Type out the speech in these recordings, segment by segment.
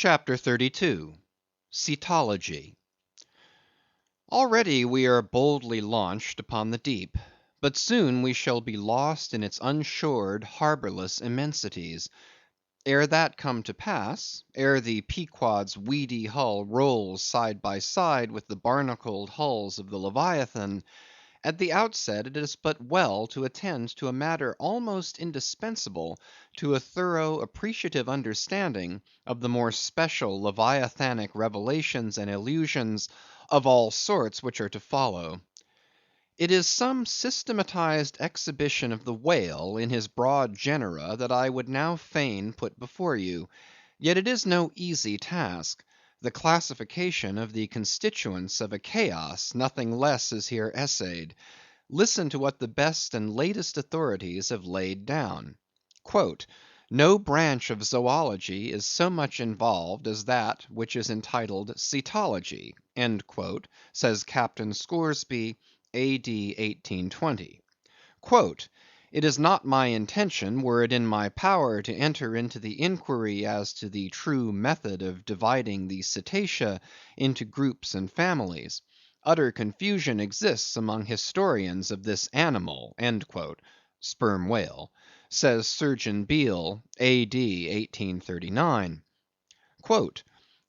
CHAPTER 32. Cetology. Already we are boldly launched upon the deep, but soon we shall be lost in its unshored, harborless immensities. Ere that come to pass, ere the Pequod's weedy hull rolls side by side with the barnacled hulls of the Leviathan, at the outset it is but well to attend to a matter almost indispensable to a thorough appreciative understanding of the more special Leviathanic revelations and illusions of all sorts which are to follow. It is some systematized exhibition of the whale in his broad genera that I would now fain put before you. Yet it is no easy task. The classification of the constituents of a chaos, nothing less is here essayed. Listen to what the best and latest authorities have laid down. "No branch of zoology is so much involved as that which is entitled Cetology," says Captain Scoresby, A.D. 1820. "It is not my intention, were it in my power, to enter into the inquiry as to the true method of dividing the Cetacea into groups and families. Utter confusion exists among historians of this animal," (Sperm Whale), says Surgeon Beale, A.D. 1839.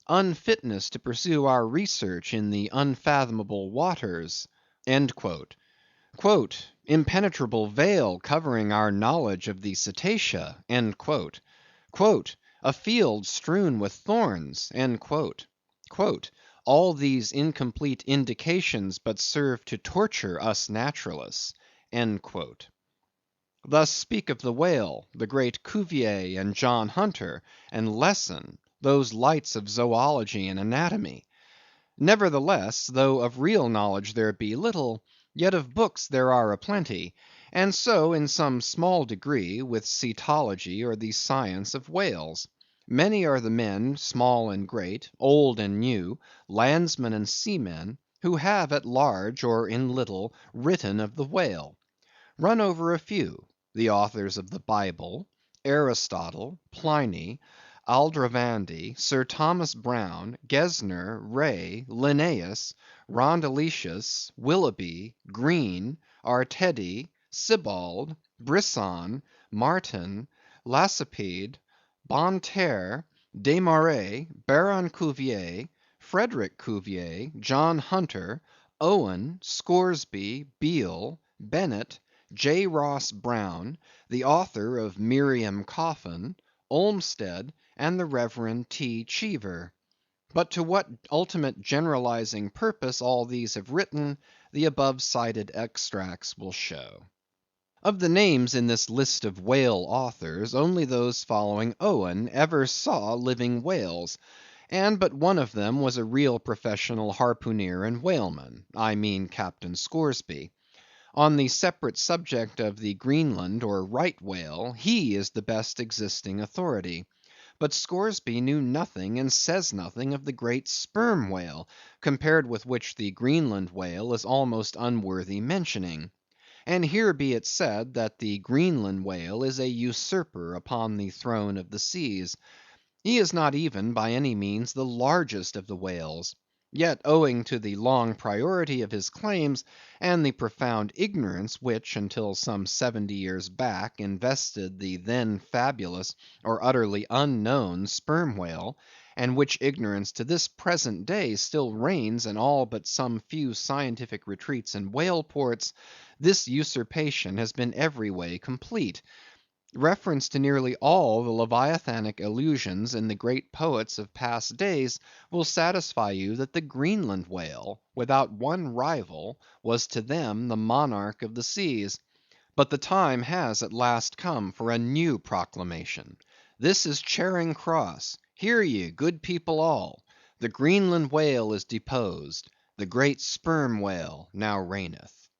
"Unfitness to pursue our research in the unfathomable waters," "impenetrable veil covering our knowledge of the Cetacea," "a field strewn with thorns," "all these incomplete indications but serve to torture us naturalists." Thus speak of the whale, the great Cuvier and John Hunter, and Lesson, those lights of zoology and anatomy. Nevertheless, though of real knowledge there be little, yet of books there are a plenty; and so, in some small degree, with cetology or the science of whales. Many are the men, small and great, old and new, landsmen and seamen, who have at large or in little written of the whale. Run over a few: the authors of the Bible, Aristotle, Pliny, Aldrovandi, Sir Thomas Browne, Gesner, Ray, Linnaeus, Rondeletius, Willoughby, Green, Artedi, Sibbald, Brisson, Martin, Lacépède, Bonterre, Desmarest, Baron Cuvier, Frederick Cuvier, John Hunter, Owen, Scoresby, Beale, Bennett, J. Ross Browne, the author of Miriam Coffin, Olmsted, and the Reverend T. Cheever. But to what ultimate generalizing purpose all these have written, the above cited extracts will show. Of the names in this list of whale authors, only those following Owen ever saw living whales, and but one of them was a real professional harpooneer and whaleman, I mean Captain Scoresby. On the separate subject of the Greenland or right whale, he is the best existing authority. But Scoresby knew nothing and says nothing of the great Sperm Whale, compared with which the Greenland whale is almost unworthy mentioning. And here be it said, that the Greenland whale is a usurper upon the throne of the seas. He is not even by any means the largest of the whales. Yet owing to the long priority of his claims, and the profound ignorance which, until some 70 years back, invested the then fabulous or utterly unknown Sperm Whale, and which ignorance to this present day still reigns in all but some few scientific retreats and whale ports, this usurpation has been every way complete. Reference to nearly all the Leviathanic allusions in the great poets of past days will satisfy you that the Greenland whale, without one rival, was to them the monarch of the seas. But the time has at last come for a new proclamation. This is Charing Cross. Hear ye, good people all. The Greenland whale is deposed. The great Sperm Whale now reigneth.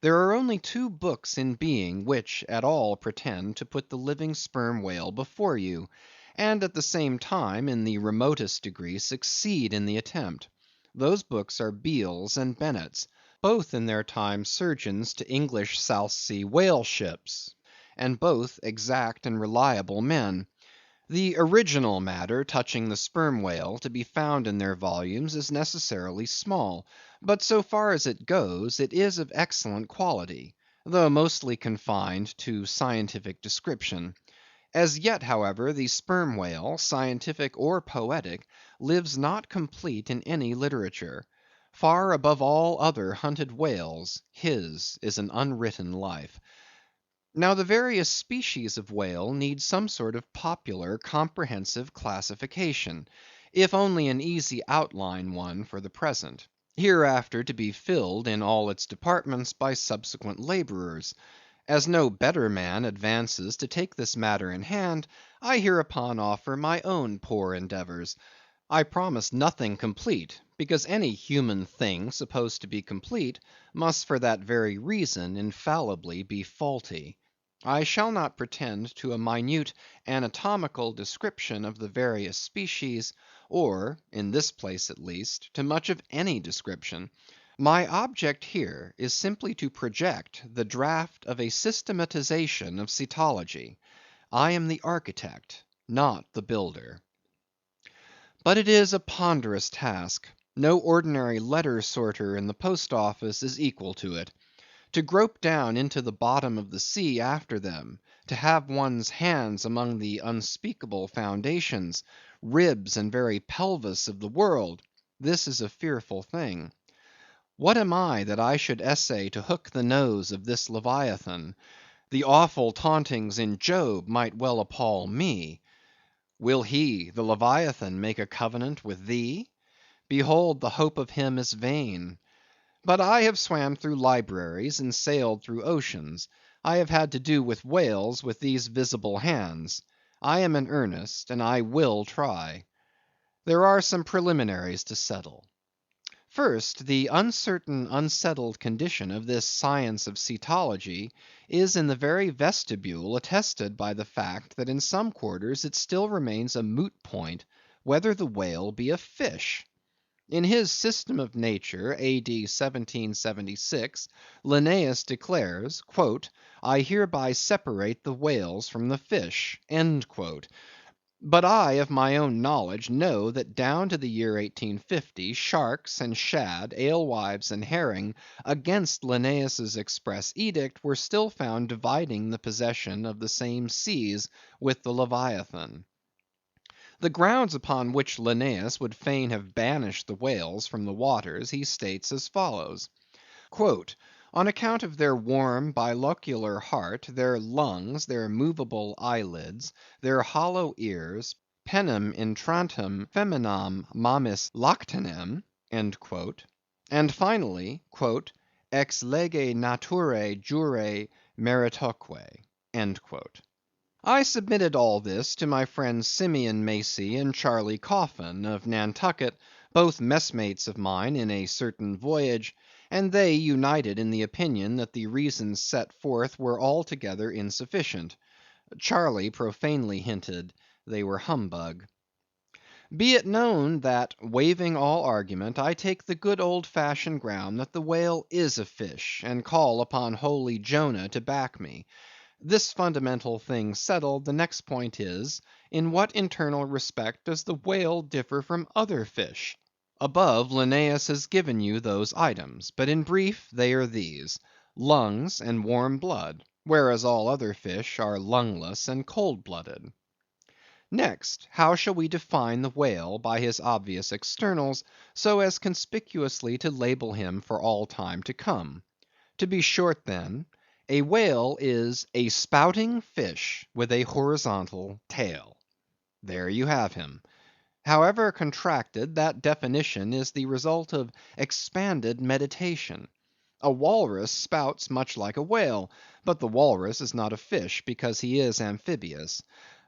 There are only two books in being which at all pretend to put the living Sperm Whale before you, and at the same time in the remotest degree succeed in the attempt. Those books are Beale's and Bennett's, both in their time surgeons to English South Sea whale ships, and both exact and reliable men. The original matter touching the Sperm Whale to be found in their volumes is necessarily small, but so far as it goes, it is of excellent quality, though mostly confined to scientific description. As yet, however, the Sperm Whale, scientific or poetic, lives not complete in any literature. Far above all other hunted whales, his is an unwritten life. Now the various species of whale need some sort of popular, comprehensive classification, if only an easy outline one for the present, hereafter to be filled in all its departments by subsequent laborers. As no better man advances to take this matter in hand, I hereupon offer my own poor endeavors. I promise nothing complete, because any human thing supposed to be complete must for that very reason infallibly be faulty. I shall not pretend to a minute anatomical description of the various species, or, in this place at least, to much of any description. My object here is simply to project the draught of a systematization of Cetology. I am the architect, not the builder. But it is a ponderous task. No ordinary letter sorter in the post office is equal to it. To grope down into the bottom of the sea after them, to have one's hands among the unspeakable foundations, ribs and very pelvis of the world, this is a fearful thing. What am I that I should essay to hook the nose of this Leviathan? The awful tauntings in Job might well appall me. Will he, the Leviathan, make a covenant with thee? Behold, the hope of him is vain. But I have swam through libraries and sailed through oceans. I have had to do with whales with these visible hands. I am in earnest, and I will try. There are some preliminaries to settle. First, the uncertain, unsettled condition of this science of Cetology is in the very vestibule attested by the fact that in some quarters it still remains a moot point whether the whale be a fish. In his System of Nature, A.D. 1776, Linnaeus declares, "I hereby separate the whales from the fish." But I of my own knowledge know that down to the year 1850, sharks and shad, alewives and herring, against Linnaeus's express edict, were still found dividing the possession of the same seas with the Leviathan. The grounds upon which Linnaeus would fain have banished the whales from the waters, he states as follows: "On account of their warm bilocular heart, their lungs, their movable eyelids, their hollow ears, penem intrantem feminam mammis lactantem," and finally, "ex lege naturae jure meritoque." I submitted all this to my friends Simeon Macey and Charley Coffin, of Nantucket, both messmates of mine in a certain voyage, and they united in the opinion that the reasons set forth were altogether insufficient. Charley profanely hinted they were humbug. Be it known that, waiving all argument, I take the good old fashioned ground that the whale is a fish, and call upon holy Jonah to back me. This fundamental thing settled, the next point is, in what internal respect does the whale differ from other fish? Above, Linnaeus has given you those items, but in brief they are these: lungs and warm blood, whereas all other fish are lungless and cold-blooded. Next, how shall we define the whale by his obvious externals, so as conspicuously to label him for all time to come? To be short then, a whale is a spouting fish with a horizontal tail. There you have him. However contracted, that definition is the result of expanded meditation. A walrus spouts much like a whale, but the walrus is not a fish because he is amphibious.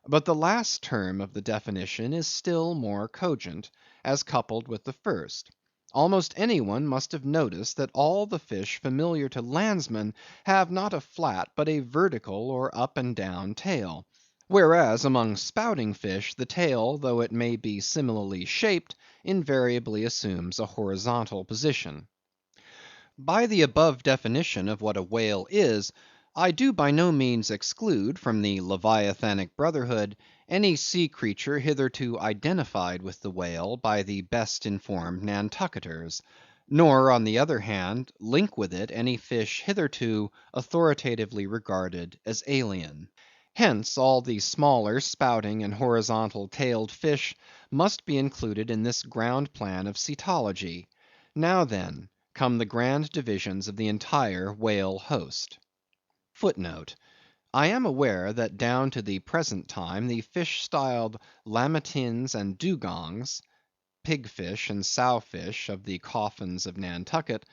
But the last term of the definition is still more cogent, as coupled with the first. Almost any one must have noticed that all the fish familiar to landsmen have not a flat but a vertical or up and down tail; whereas among spouting fish the tail, though it may be similarly shaped, invariably assumes a horizontal position. By the above definition of what a whale is, I do by no means exclude from the Leviathanic brotherhood any sea creature hitherto identified with the whale by the best informed Nantucketers; nor, on the other hand, link with it any fish hitherto authoritatively regarded as alien. Hence, all the smaller spouting and horizontal tailed fish must be included in this ground plan of Cetology. Now then, come the grand divisions of the entire whale host. I am aware that down to the present time the fish styled lamatins and dugongs (pigfish and sowfish of the coffins of Nantucket)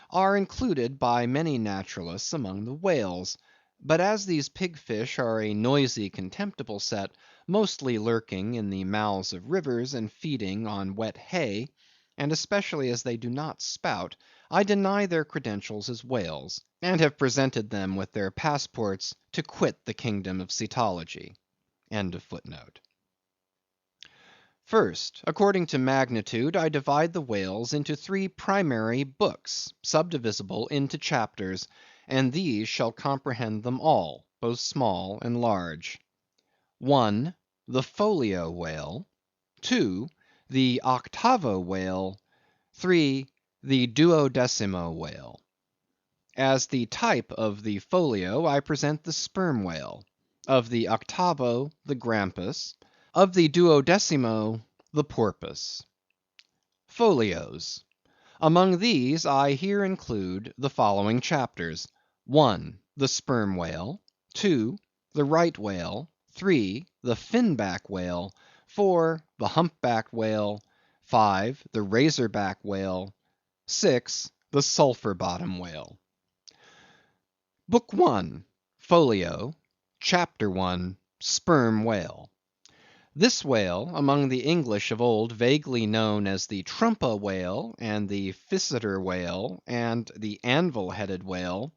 are included by many naturalists among the whales; but as these pigfish are a noisy contemptible set, mostly lurking in the mouths of rivers and feeding on wet hay, and especially as they do not spout, I deny their credentials as whales, and have presented them with their passports to quit the kingdom of Cetology. First, according to magnitude, I divide the whales into three primary books, subdivisible into chapters, and these shall comprehend them all, both small and large. 1. The Folio Whale. 2. The Octavo Whale. 3. The Duodecimo Whale. As the type of the Folio, I present the Sperm Whale; of the Octavo, the Grampus; of the Duodecimo, the Porpoise. Folios. Among these I here include the following chapters: 1. The Sperm Whale. 2. The Right Whale. 3. The Finback Whale. 4. The Humpback Whale. 5. The Razorback Whale. 6. The Sulfur Bottom Whale. Book I. Folio. Chapter I. Sperm Whale. This whale, among the English of old vaguely known as the Trumpa whale, and the Physeter whale, and the Anvil-headed whale,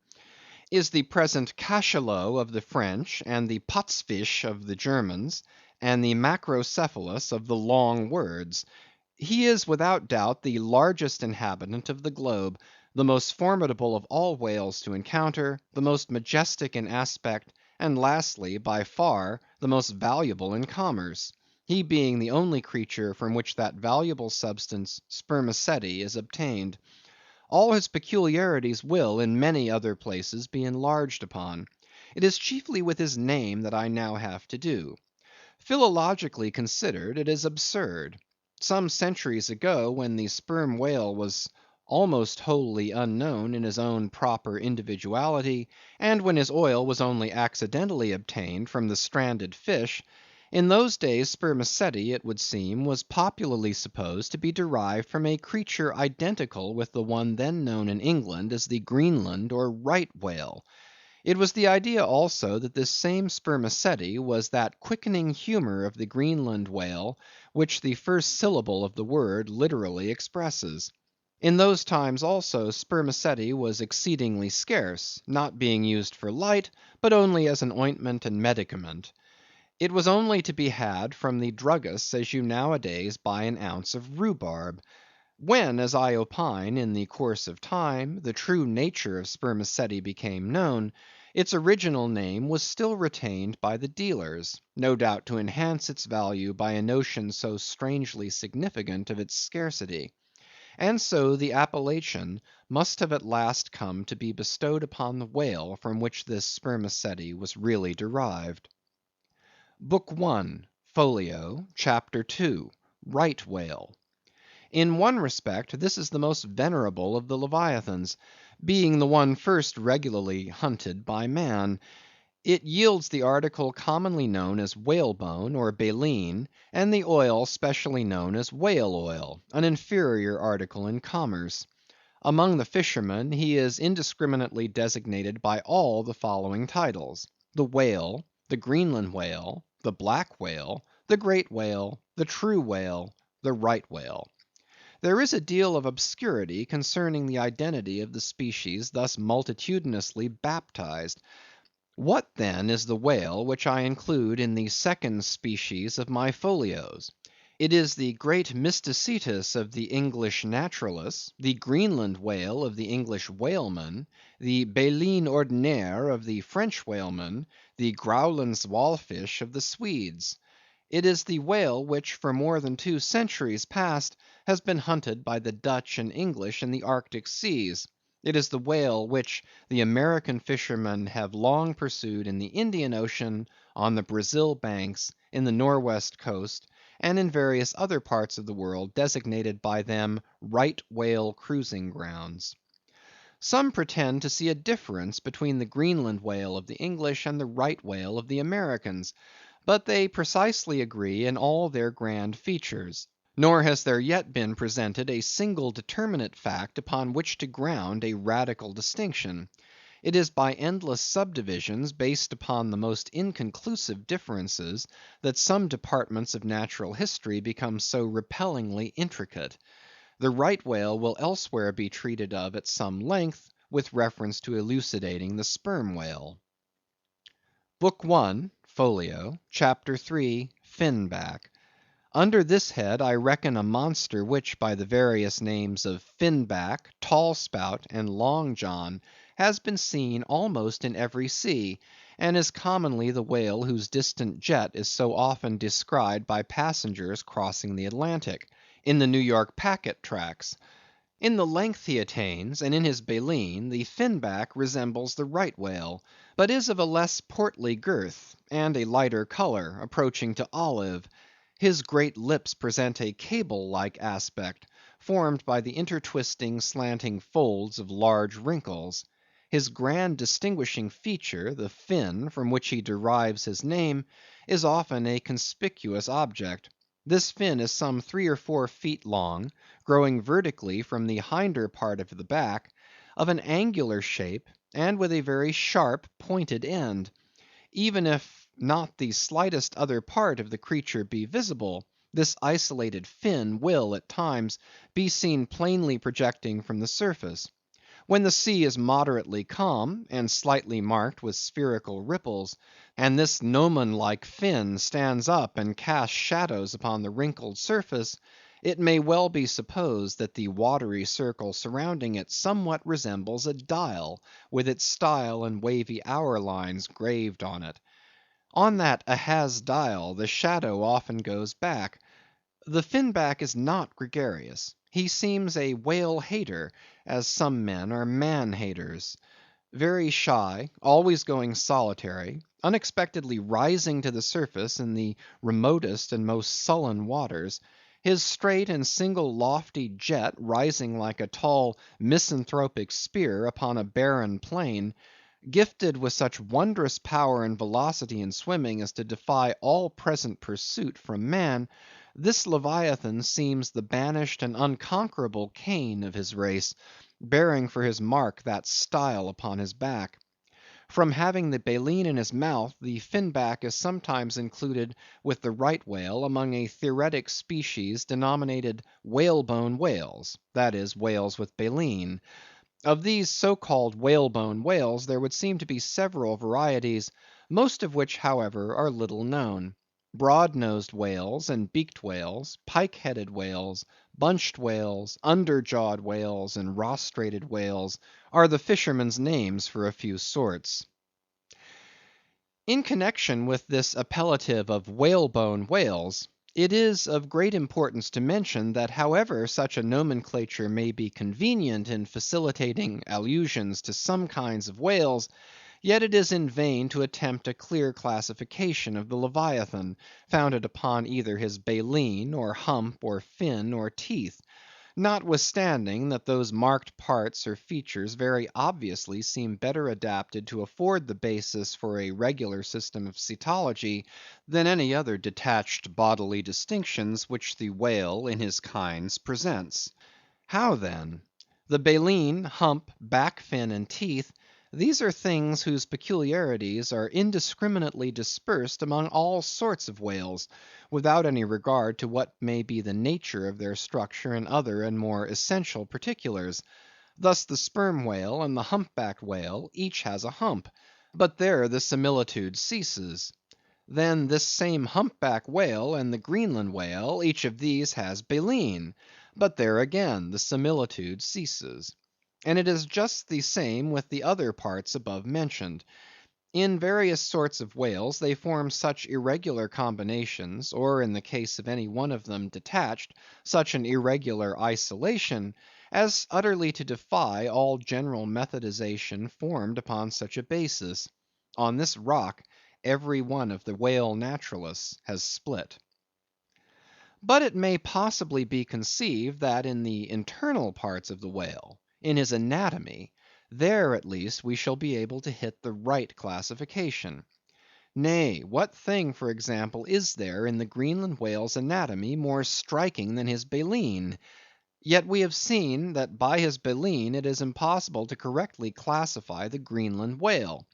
is the present cachalot of the French, and the Potzfisch of the Germans, and the Macrocephalus of the long words. He is without doubt the largest inhabitant of the globe, the most formidable of all whales to encounter, the most majestic in aspect, and lastly, by far, the most valuable in commerce; he being the only creature from which that valuable substance, spermaceti, is obtained. All his peculiarities will, in many other places, be enlarged upon. It is chiefly with his name that I now have to do. Philologically considered, it is absurd. Some centuries ago, when the sperm whale was almost wholly unknown in his own proper individuality, and when his oil was only accidentally obtained from the stranded fish, in those days spermaceti, it would seem, was popularly supposed to be derived from a creature identical with the one then known in England as the Greenland or right whale. It was the idea also that this same spermaceti was that quickening humor of the Greenland whale which the first syllable of the word literally expresses. In those times also spermaceti was exceedingly scarce, not being used for light, but only as an ointment and medicament. It was only to be had from the druggists as you nowadays buy an ounce of rhubarb. When, as I opine, in the course of time, the true nature of spermaceti became known, its original name was still retained by the dealers, no doubt to enhance its value by a notion so strangely significant of its scarcity. And so the appellation must have at last come to be bestowed upon the whale from which this spermaceti was really derived. Book I. Folio. Chapter II. Right Whale. In one respect this is the most venerable of the Leviathans, being the one first regularly hunted by man. It yields the article commonly known as whalebone or baleen, and the oil specially known as whale oil, an inferior article in commerce. Among the fishermen he is indiscriminately designated by all the following titles: the whale, the Greenland whale, the black whale, the great whale, the true whale, the right whale. There is a deal of obscurity concerning the identity of the species thus multitudinously baptized. What then is the whale which I include in the second species of my folios? It is the great Mysticetus of the English naturalists, the Greenland whale of the English whalemen, the Baleine ordinaire of the French whalemen, the Grauwlands walfish of the Swedes. It is the whale which for more than 2 centuries past has been hunted by the Dutch and English in the Arctic seas. It is the whale which the American fishermen have long pursued in the Indian Ocean, on the Brazil banks, in the Norwest coast, and in various other parts of the world designated by them right whale cruising grounds. Some pretend to see a difference between the Greenland whale of the English and the right whale of the Americans, but they precisely agree in all their grand features. Nor has there yet been presented a single determinate fact upon which to ground a radical distinction. It is by endless subdivisions based upon the most inconclusive differences that some departments of natural history become so repellingly intricate. The right whale will elsewhere be treated of at some length, with reference to elucidating the sperm whale. Book I, Folio, Chapter 3, Finback. Under this head I reckon a monster which by the various names of Finback, Tall Spout, and Long John has been seen almost in every sea, and is commonly the whale whose distant jet is so often descried by passengers crossing the Atlantic, in the New York packet tracks. In the length he attains, and in his baleen, the Finback resembles the right whale, but is of a less portly girth, and a lighter color, approaching to olive. His great lips present a cable-like aspect, formed by the intertwisting, slanting folds of large wrinkles. His grand distinguishing feature, the fin, from which he derives his name, is often a conspicuous object. This fin is some 3 or 4 feet long, growing vertically from the hinder part of the back, of an angular shape, and with a very sharp, pointed end. Even if not the slightest other part of the creature be visible, this isolated fin will, at times, be seen plainly projecting from the surface. When the sea is moderately calm, and slightly marked with spherical ripples, and this gnomon-like fin stands up and casts shadows upon the wrinkled surface, it may well be supposed that the watery circle surrounding it somewhat resembles a dial, with its style and wavy hour lines graved on it. On that Ahaz dial the shadow often goes back. The Finback is not gregarious. He seems a whale hater, as some men are man haters. Very shy, always going solitary, unexpectedly rising to the surface in the remotest and most sullen waters, his straight and single lofty jet rising like a tall misanthropic spear upon a barren plain, gifted with such wondrous power and velocity in swimming as to defy all present pursuit from man, this Leviathan seems the banished and unconquerable Cain of his race, bearing for his mark that style upon his back. From having the baleen in his mouth, the Finback is sometimes included with the right whale among a theoretic species denominated whalebone whales, that is, whales with baleen. Of these so-called whalebone whales there would seem to be several varieties, most of which, however, are little known. Broad-nosed whales and beaked whales, pike-headed whales, bunched whales, under-jawed whales, and rostrated whales, are the fishermen's names for a few sorts. In connection with this appellative of whalebone whales, it is of great importance to mention that however such a nomenclature may be convenient in facilitating allusions to some kinds of whales, yet it is in vain to attempt a clear classification of the Leviathan, founded upon either his baleen, or hump, or fin, or teeth; notwithstanding that those marked parts or features very obviously seem better adapted to afford the basis for a regular system of cetology than any other detached bodily distinctions which the whale in his kinds presents. How then? The baleen, hump, back fin, and teeth, these are things whose peculiarities are indiscriminately dispersed among all sorts of whales, without any regard to what may be the nature of their structure in other and more essential particulars. Thus the sperm whale and the humpbacked whale each has a hump, but there the similitude ceases. Then this same humpback whale and the Greenland whale, each of these has baleen; but there again the similitude ceases. And it is just the same with the other parts above mentioned. In various sorts of whales they form such irregular combinations, or in the case of any one of them detached, such an irregular isolation, as utterly to defy all general methodization formed upon such a basis. On this rock every one of the whale naturalists has split. But it may possibly be conceived that in the internal parts of the whale, in his anatomy, there at least we shall be able to hit the right classification. Nay, what thing, for example, is there in the Greenland whale's anatomy more striking than his baleen? Yet we have seen that by his baleen it is impossible to correctly classify the Greenland whale.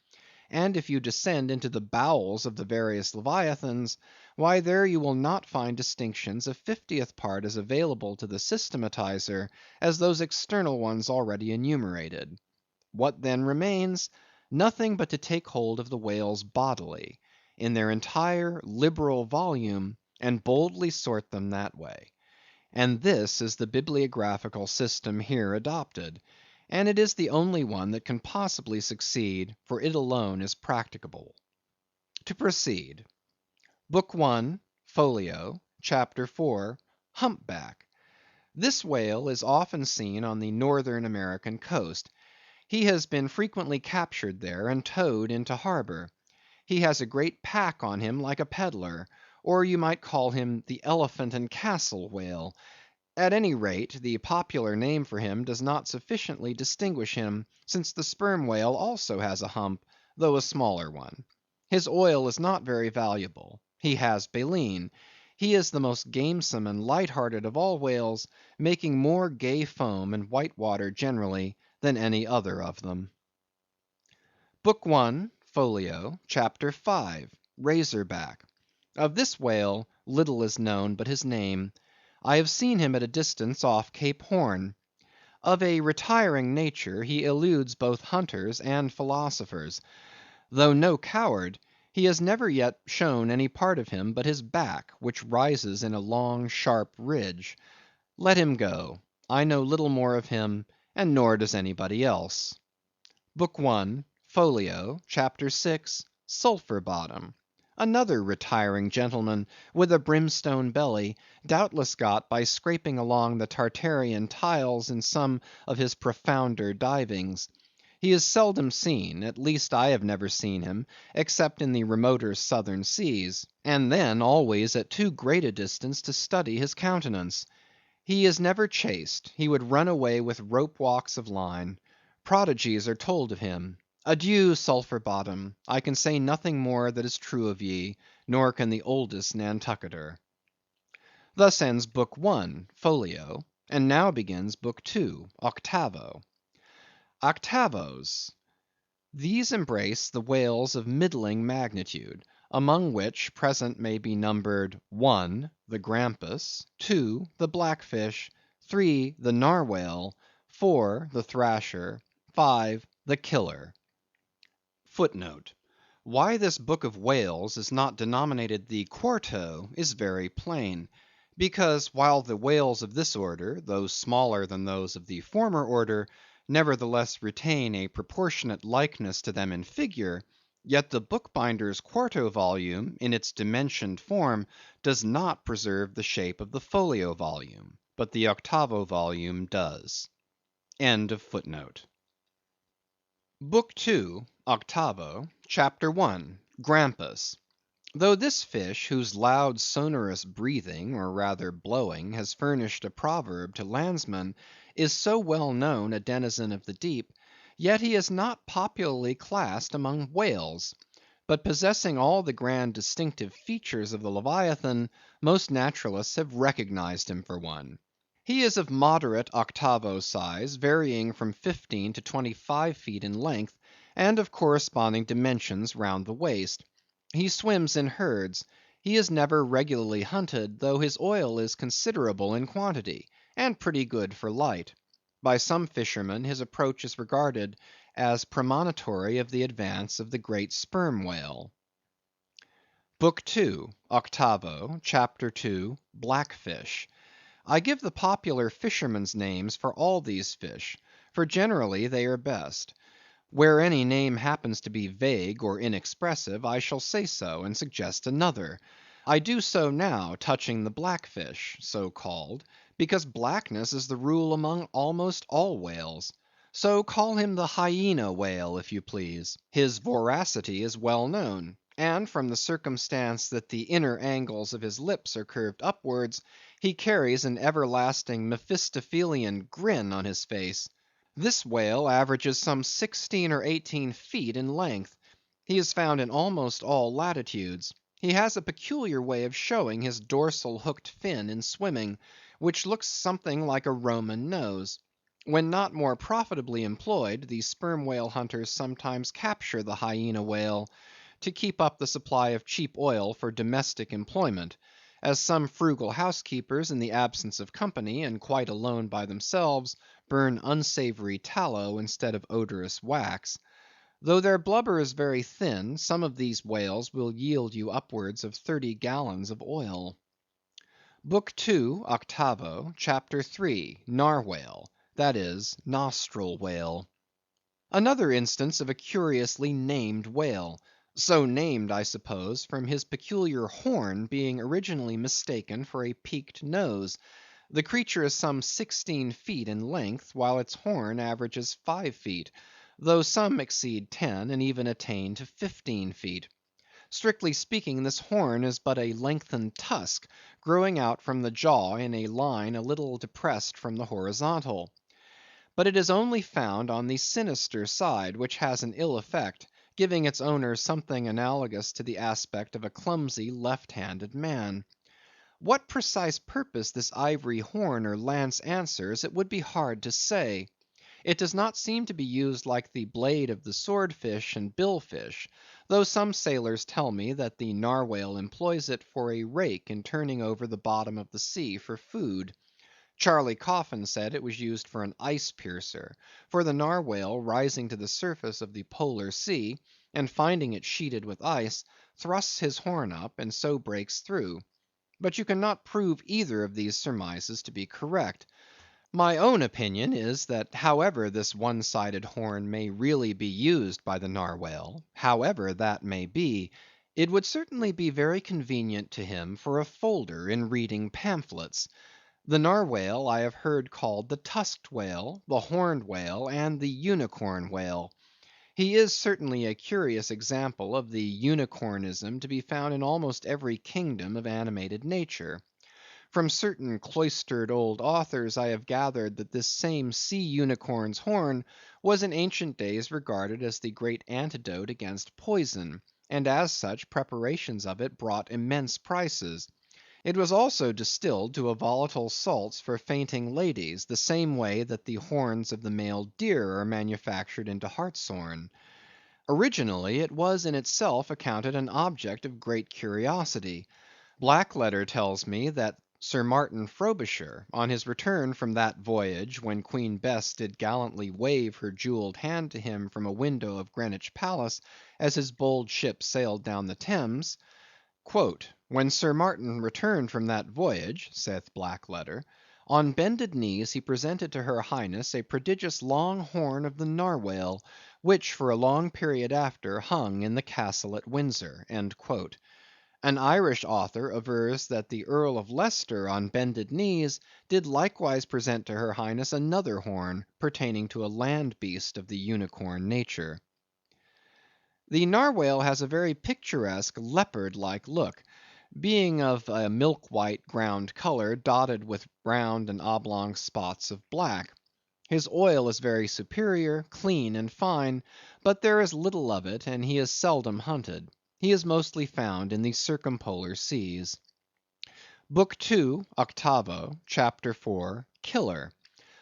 And if you descend into the bowels of the various leviathans, why there you will not find distinctions a 50th part as available to the systematizer as those external ones already enumerated. What then remains? Nothing but to take hold of the whales bodily, in their entire liberal volume, and boldly sort them that way. And this is the bibliographical system here adopted, and it is the only one that can possibly succeed, for it alone is practicable. To proceed. Book I, Folio, Chapter 4, Humpback. This whale is often seen on the northern American coast. He has been frequently captured there and towed into harbor. He has a great pack on him like a peddler, or you might call him the elephant and castle whale. At any rate, the popular name for him does not sufficiently distinguish him, since the sperm whale also has a hump, though a smaller one. His oil is not very valuable. He has baleen. He is the most gamesome and light-hearted of all whales, making more gay foam and white water generally than any other of them. Book I, Folio, Chapter 5, Razorback. Of this whale little is known but his name. I have seen him at a distance off Cape Horn. Of a retiring nature, he eludes both hunters and philosophers. Though no coward, he has never yet shown any part of him but his back, which rises in a long sharp ridge. Let him go. I know little more of him, and nor does anybody else. Book I, Folio, Chapter 6, Sulphur Bottom. Another retiring gentleman, with a brimstone belly, doubtless got by scraping along the Tartarian tiles in some of his profounder divings. He is seldom seen, at least I have never seen him, except in the remoter southern seas, and then always at too great a distance to study his countenance. He is never chased; he would run away with rope walks of line. Prodigies are told of him. Adieu, Sulphur Bottom. I can say nothing more that is true of ye, nor can the oldest Nantucketer. Thus ends Book I, Folio, and now begins Book II, Octavo. Octavos. These embrace the whales of middling magnitude, among which present may be numbered 1. The Grampus; 2. The Blackfish; 3. The Narwhale; 4. The Thrasher; 5. The Killer. Footnote: Why this book of whales is not denominated the Quarto is very plain. Because while the whales of this order, though smaller than those of the former order, nevertheless retain a proportionate likeness to them in figure, yet the bookbinder's quarto volume, in its dimensioned form, does not preserve the shape of the folio volume, but the octavo volume does. End of footnote. Book II, Octavo, Chapter 1, Grampus. Though this fish, whose loud sonorous breathing, or rather blowing, has furnished a proverb to landsmen, is so well known a denizen of the deep, yet he is not popularly classed among whales. But possessing all the grand distinctive features of the Leviathan, most naturalists have recognized him for one. He is of moderate octavo size, varying from 15 to 25 feet in length, and of corresponding dimensions round the waist. He swims in herds. He is never regularly hunted, though his oil is considerable in quantity, and pretty good for light. By some fishermen his approach is regarded as premonitory of the advance of the great Sperm Whale. Book 2, 8vo, Chapter 2, Blackfish. I give the popular fishermen's names for all these fish, for generally they are best. Where any name happens to be vague or inexpressive, I shall say so, and suggest another. I do so now touching the blackfish, so called, because blackness is the rule among almost all whales. So call him the hyena whale, if you please. His voracity is well known, and from the circumstance that the inner angles of his lips are curved upwards, he carries an everlasting Mephistophelian grin on his face. This whale averages some 16 or 18 feet in length. He is found in almost all latitudes. He has a peculiar way of showing his dorsal hooked fin in swimming, which looks something like a Roman nose. When not more profitably employed, the sperm whale hunters sometimes capture the hyena whale, to keep up the supply of cheap oil for domestic employment, as some frugal housekeepers in the absence of company, and quite alone by themselves, burn unsavory tallow instead of odorous wax. Though their blubber is very thin, some of these whales will yield you upwards of 30 gallons of oil. Book 2, 8vo, Chapter 3, Narwhale, that is, Nostril Whale. Another instance of a curiously named whale. So named, I suppose, from his peculiar horn being originally mistaken for a peaked nose. The creature is some 16 feet in length, while its horn averages 5 feet, though some exceed 10, and even attain to 15 feet. Strictly speaking, this horn is but a lengthened tusk, growing out from the jaw in a line a little depressed from the horizontal. But it is only found on the sinister side, which has an ill effect, giving its owner something analogous to the aspect of a clumsy left-handed man. What precise purpose this ivory horn or lance answers, it would be hard to say. It does not seem to be used like the blade of the swordfish and billfish, though some sailors tell me that the narwhale employs it for a rake in turning over the bottom of the sea for food. Charley Coffin said it was used for an ice piercer, for the narwhale rising to the surface of the polar sea, and finding it sheeted with ice, thrusts his horn up, and so breaks through. But you cannot prove either of these surmises to be correct. My own opinion is, that however this one-sided horn may really be used by the narwhale, however that may be, it would certainly be very convenient to him for a folder in reading pamphlets. The narwhale I have heard called the tusked whale, the horned whale, and the unicorn whale. He is certainly a curious example of the unicornism to be found in almost every kingdom of animated nature. From certain cloistered old authors I have gathered that this same sea unicorn's horn was in ancient days regarded as the great antidote against poison, and as such preparations of it brought immense prices. It was also distilled to a volatile salts for fainting ladies, the same way that the horns of the male deer are manufactured into hartshorn. Originally it was in itself accounted an object of great curiosity. Blackletter tells me that Sir Martin Frobisher, on his return from that voyage when Queen Bess did gallantly wave her jewelled hand to him from a window of Greenwich Palace, as his bold ship sailed down the Thames, "When Sir Martin returned from that voyage," saith Blackletter, "on bended knees he presented to her Highness a prodigious long horn of the narwhale, which for a long period after hung in the castle at Windsor." An Irish author avers that the Earl of Leicester on bended knees did likewise present to her Highness another horn, pertaining to a land beast of the unicorn nature. The narwhale has a very picturesque leopard-like look, being of a milk-white ground colour, dotted with round and oblong spots of black. His oil is very superior, clean and fine, but there is little of it, and he is seldom hunted. He is mostly found in the circumpolar seas. Book 2, 8vo, Chapter 4, Killer.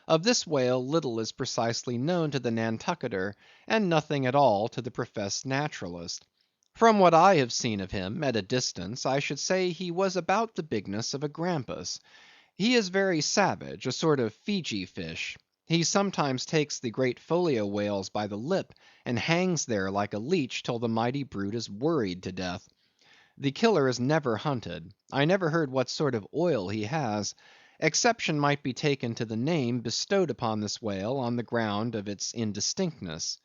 Of this whale little is precisely known to the Nantucketer, and nothing at all to the professed naturalist. From what I have seen of him, at a distance, I should say he was about the bigness of a grampus. He is very savage, a sort of Fiji fish. He sometimes takes the great folio whales by the lip, and hangs there like a leech till the mighty brute is worried to death. The killer is never hunted. I never heard what sort of oil he has. Exception might be taken to the name bestowed upon this whale on the ground of its indistinctness.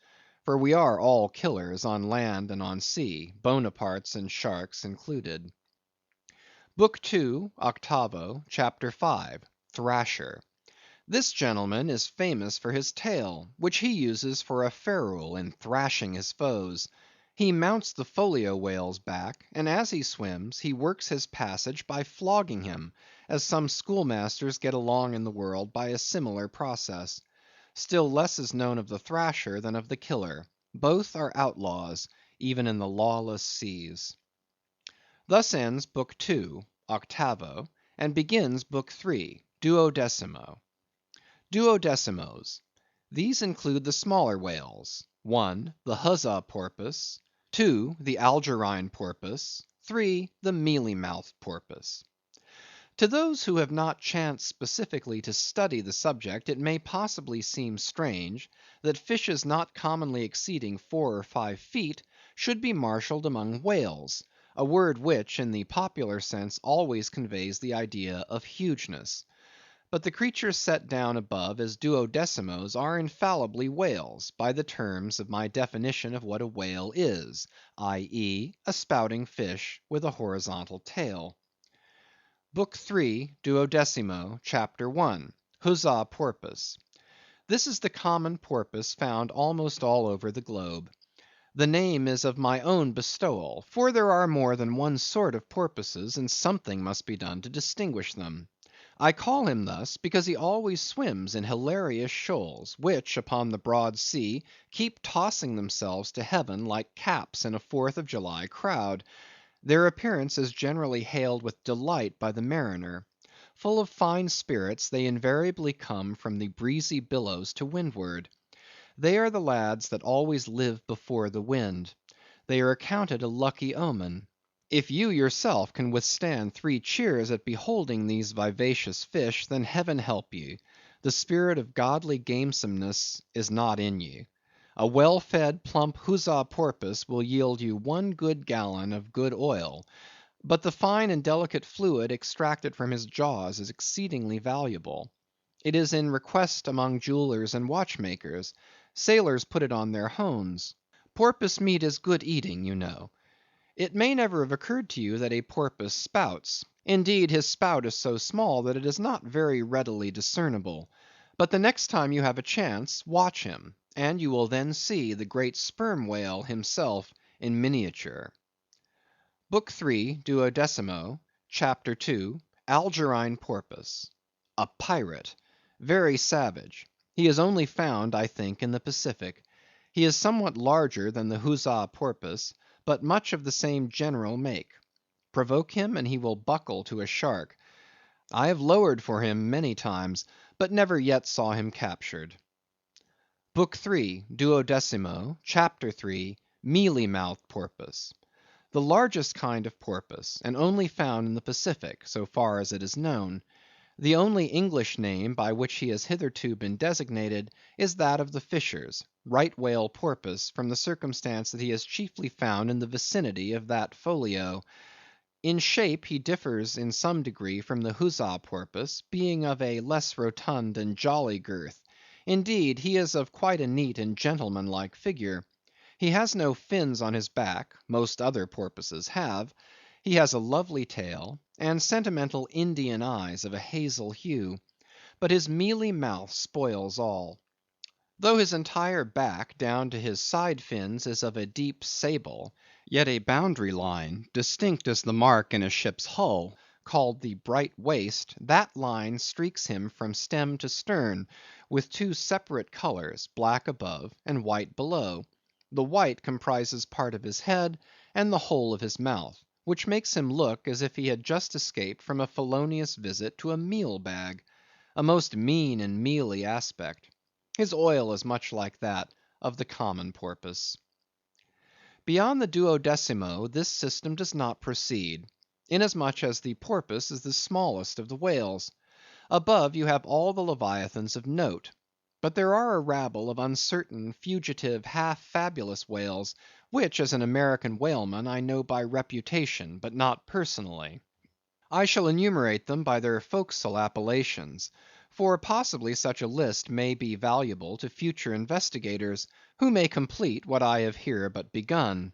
For we are all killers, on land and on sea, Bonapartes and sharks included. Book II, 8vo, Chapter 5, Thrasher. This gentleman is famous for his tail, which he uses for a ferule in thrashing his foes. He mounts the folio whale's back, and as he swims, he works his passage by flogging him, as some schoolmasters get along in the world by a similar process. Still less is known of the thrasher than of the killer. Both are outlaws, even in the lawless seas. Thus ends Book II, 8vo, and begins Book III, 12mo. Duodecimos. These include the smaller whales. 1. The Huzzah porpoise. 2. The Algerine porpoise. 3. The mealy-mouthed porpoise. To those who have not chanced specifically to study the subject, it may possibly seem strange that fishes not commonly exceeding 4 or 5 feet should be marshalled among whales, a word which, in the popular sense, always conveys the idea of hugeness. But the creatures set down above as duodecimos are infallibly whales, by the terms of my definition of what a whale is, i.e., a spouting fish with a horizontal tail. Book III, 12mo, Chapter 1, Huzzah porpoise. This is the common porpoise found almost all over the globe. The name is of my own bestowal, for there are more than one sort of porpoises, and something must be done to distinguish them. I call him thus, because he always swims in hilarious shoals, which, upon the broad sea, keep tossing themselves to heaven like caps in a 4th of July crowd. Their appearance is generally hailed with delight by the mariner. Full of fine spirits, they invariably come from the breezy billows to windward. They are the lads that always live before the wind. They are accounted a lucky omen. If you yourself can withstand 3 cheers at beholding these vivacious fish, then heaven help you. The spirit of godly gamesomeness is not in you. A well-fed, plump Huzzah porpoise will yield you 1 good gallon of good oil, but the fine and delicate fluid extracted from his jaws is exceedingly valuable. It is in request among jewelers and watchmakers. Sailors put it on their hones. Porpoise meat is good eating, you know. It may never have occurred to you that a porpoise spouts. Indeed, his spout is so small that it is not very readily discernible. But the next time you have a chance, watch him, and you will then see the great Sperm Whale himself in miniature. Book III, 12mo, Chapter 2, Algerine porpoise. A pirate. Very savage. He is only found, I think, in the Pacific. He is somewhat larger than the Huzzah porpoise, but much of the same general make. Provoke him, and he will buckle to a shark. I have lowered for him many times, but never yet saw him captured. Book III, 12mo, Chapter 3, Mealy-mouthed porpoise. The largest kind of porpoise, and only found in the Pacific, so far as it is known. The only English name by which he has hitherto been designated is that of the fishers, right whale porpoise, from the circumstance that he is chiefly found in the vicinity of that folio. In shape he differs in some degree from the Huzzah porpoise, being of a less rotund and jolly girth. Indeed, he is of quite a neat and gentlemanlike figure. He has no fins on his back; most other porpoises have. He has a lovely tail, and sentimental Indian eyes of a hazel hue. But his mealy mouth spoils all. Though his entire back, down to his side fins, is of a deep sable, yet a boundary line, distinct as the mark in a ship's hull, called the bright waist, that line streaks him from stem to stern, with 2 separate colors, black above and white below. The white comprises part of his head and the whole of his mouth, which makes him look as if he had just escaped from a felonious visit to a meal bag. A most mean and mealy aspect. His oil is much like that of the common porpoise. Beyond the 12mo this system does not proceed, inasmuch as the porpoise is the smallest of the whales. Above you have all the leviathans of note. But there are a rabble of uncertain, fugitive, half fabulous whales, which, as an American whaleman, I know by reputation, but not personally. I shall enumerate them by their forecastle appellations; for possibly such a list may be valuable to future investigators, who may complete what I have here but begun.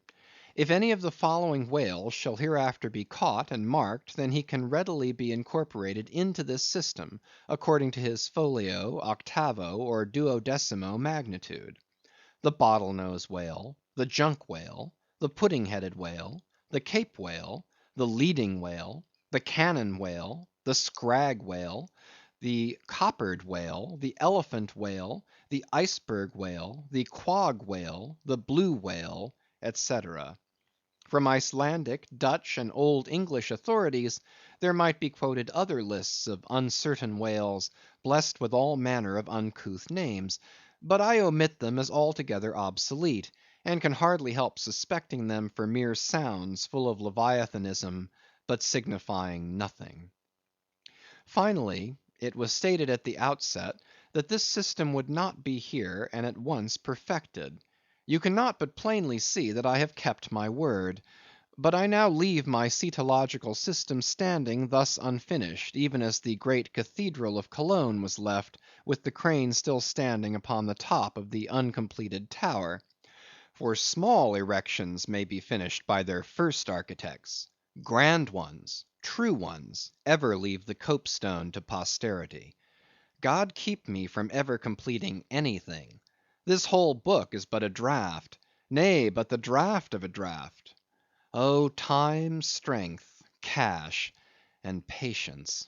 If any of the following whales shall hereafter be caught and marked, then he can readily be incorporated into this system, according to his folio, octavo, or duodecimo magnitude: the bottle nose whale, the junk whale, the pudding headed whale, the Cape whale, the leading whale, the cannon whale, the scrag whale, the coppered whale, the elephant whale, the iceberg whale, the quag whale, the blue whale, etc. From Icelandic, Dutch, and Old English authorities, there might be quoted other lists of uncertain whales, blessed with all manner of uncouth names; but I omit them as altogether obsolete, and can hardly help suspecting them for mere sounds full of leviathanism, but signifying nothing. Finally, it was stated at the outset that this system would not be here and at once perfected. You cannot but plainly see that I have kept my word. But I now leave my cetological system standing thus unfinished, even as the great cathedral of Cologne was left, with the crane still standing upon the top of the uncompleted tower. For small erections may be finished by their first architects; grand ones, true ones, ever leave the copestone to posterity. God keep me from ever completing anything. This whole book is but a draught; nay, but the draught of a draught. Oh, time, strength, cash, and patience!